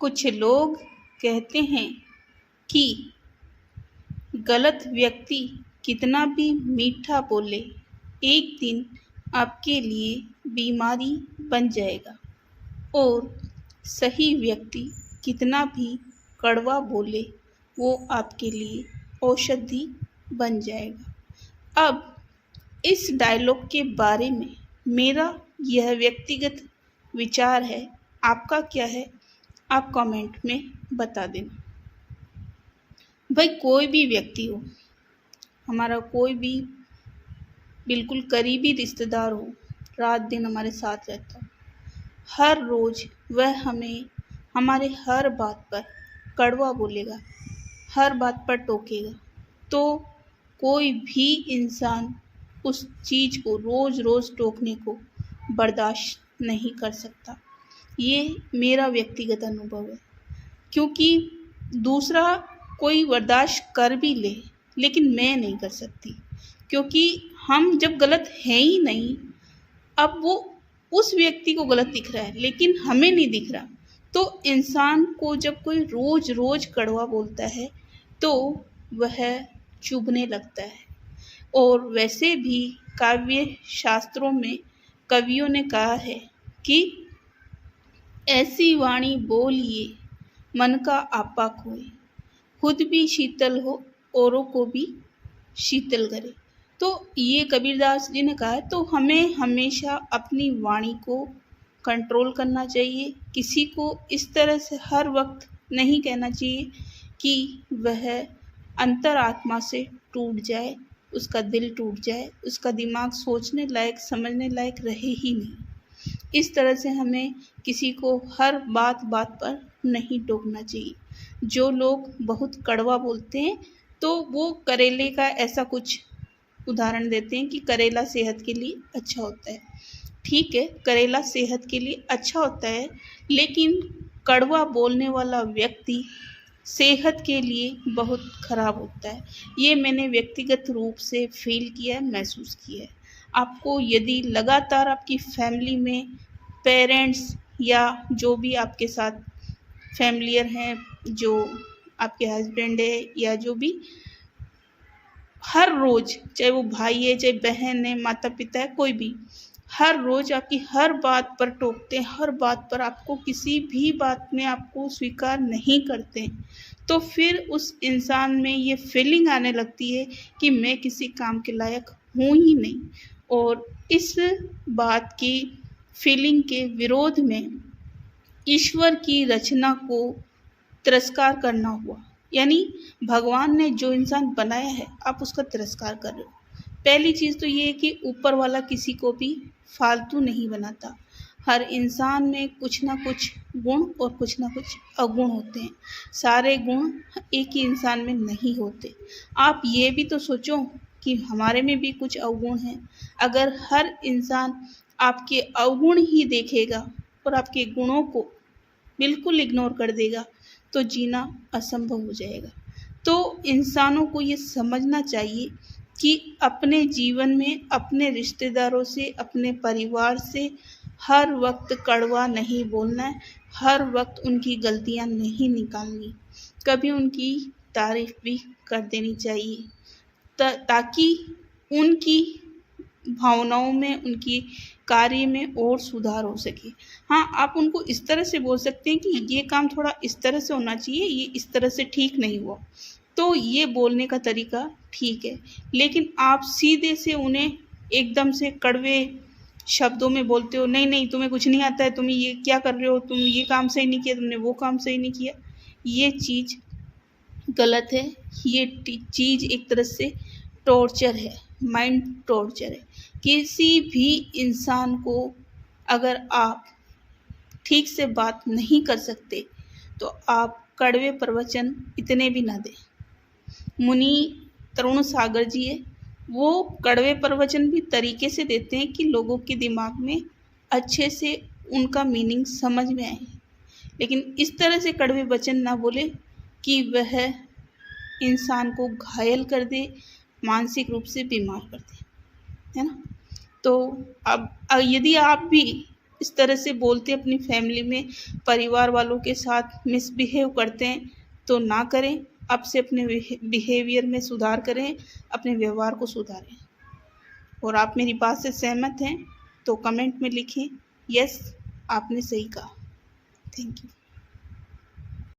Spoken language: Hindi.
कुछ लोग कहते हैं कि गलत व्यक्ति कितना भी मीठा बोले, एक दिन आपके लिए बीमारी बन जाएगा और सही व्यक्ति कितना भी कड़वा बोले, वो आपके लिए औषधि बन जाएगा। अब इस डायलॉग के बारे में मेरा यह व्यक्तिगत विचार है, आपका क्या है आप कमेंट में बता देना। भाई कोई भी व्यक्ति हो, हमारा कोई भी बिल्कुल करीबी रिश्तेदार हो, रात दिन हमारे साथ रहता हो, हर रोज़ वह हमें हमारे हर बात पर कड़वा बोलेगा, हर बात पर टोकेगा, तो कोई भी इंसान उस चीज़ को रोज़ रोज़ टोकने को बर्दाश्त नहीं कर सकता। ये मेरा व्यक्तिगत अनुभव है, क्योंकि दूसरा कोई बर्दाश्त कर भी ले लेकिन मैं नहीं कर सकती, क्योंकि हम जब गलत हैं ही नहीं, अब वो उस व्यक्ति को गलत दिख रहा है लेकिन हमें नहीं दिख रहा, तो इंसान को जब कोई रोज़ रोज़ कड़वा बोलता है तो वह चुभने लगता है। और वैसे भी काव्य शास्त्रों में कवियों ने कहा है कि ऐसी वाणी बोलिए मन का आपा खोए, खुद भी शीतल हो औरों को भी शीतल करे। तो ये कबीरदास जी ने कहा है, तो हमें हमेशा अपनी वाणी को कंट्रोल करना चाहिए। किसी को इस तरह से हर वक्त नहीं कहना चाहिए कि वह अंतरात्मा से टूट जाए, उसका दिल टूट जाए, उसका दिमाग सोचने लायक समझने लायक रहे ही नहीं। इस तरह से हमें किसी को हर बात बात पर नहीं टोकना चाहिए। जो लोग बहुत कड़वा बोलते हैं तो वो करेले का ऐसा कुछ उदाहरण देते हैं कि करेला सेहत के लिए अच्छा होता है। ठीक है, करेला सेहत के लिए अच्छा होता है, लेकिन कड़वा बोलने वाला व्यक्ति सेहत के लिए बहुत खराब होता है। ये मैंने व्यक्तिगत रूप से फील किया है, महसूस किया है। आपको यदि लगातार आपकी फैमिली में पेरेंट्स या जो भी आपके साथ फैमिलियर हैं, जो आपके हस्बैंड है या जो भी, हर रोज़ चाहे वो भाई है चाहे बहन है माता पिता है कोई भी, हर रोज़ आपकी हर बात पर टोकते हैं, हर बात पर आपको किसी भी बात में आपको स्वीकार नहीं करते, तो फिर उस इंसान में ये फीलिंग आने लगती है कि मैं किसी काम के लायक हूँ ही नहीं। और इस बात की फीलिंग के विरोध में ईश्वर की रचना को तिरस्कार करना हुआ, यानी भगवान ने जो इंसान बनाया है आप उसका तिरस्कार कर रहे हो। पहली चीज़ तो ये है कि ऊपर वाला किसी को भी फालतू नहीं बनाता। हर इंसान में कुछ ना कुछ गुण और कुछ ना कुछ अवगुण होते हैं। सारे गुण एक ही इंसान में नहीं होते। आप ये भी तो सोचो कि हमारे में भी कुछ अवगुण हैं। अगर हर इंसान आपके अवगुण ही देखेगा और आपके गुणों को बिल्कुल इग्नोर कर देगा तो जीना असंभव हो जाएगा। तो इंसानों को ये समझना चाहिए कि अपने जीवन में अपने रिश्तेदारों से, अपने परिवार से हर वक्त कड़वा नहीं बोलना है, हर वक्त उनकी गलतियां नहीं निकालनी, कभी उनकी तारीफ भी कर देनी चाहिए, ताकि उनकी भावनाओं में, उनकी कार्य में और सुधार हो सके। हाँ, आप उनको इस तरह से बोल सकते हैं कि ये काम थोड़ा इस तरह से होना चाहिए, ये इस तरह से ठीक नहीं हुआ, तो ये बोलने का तरीका ठीक है। लेकिन आप सीधे से उन्हें एकदम से कड़वे शब्दों में बोलते हो, नहीं नहीं तुम्हें कुछ नहीं आता है, तुम ये क्या कर रहे हो, तुम ये काम सही नहीं किया, तुमने वो काम सही नहीं किया, ये चीज़ गलत है। ये चीज़ एक तरह से टॉर्चर है, माइंड टॉर्चर है। किसी भी इंसान को अगर आप ठीक से बात नहीं कर सकते तो आप कड़वे प्रवचन इतने भी ना दें। मुनि तरुण सागर जी है, वो कड़वे प्रवचन भी तरीके से देते हैं कि लोगों के दिमाग में अच्छे से उनका मीनिंग समझ में आए, लेकिन इस तरह से कड़वे वचन ना बोले कि वह इंसान को घायल कर दे, मानसिक रूप से बीमार कर दे, है ना। तो अब यदि आप भी इस तरह से बोलते हैं, अपनी फैमिली में परिवार वालों के साथ मिसबिहेव करते हैं, तो ना करें। अब से अपने बिहेवियर में सुधार करें, अपने व्यवहार को सुधारें। और आप मेरी बात से सहमत हैं तो कमेंट में लिखें, यस आपने सही कहा। Thank you.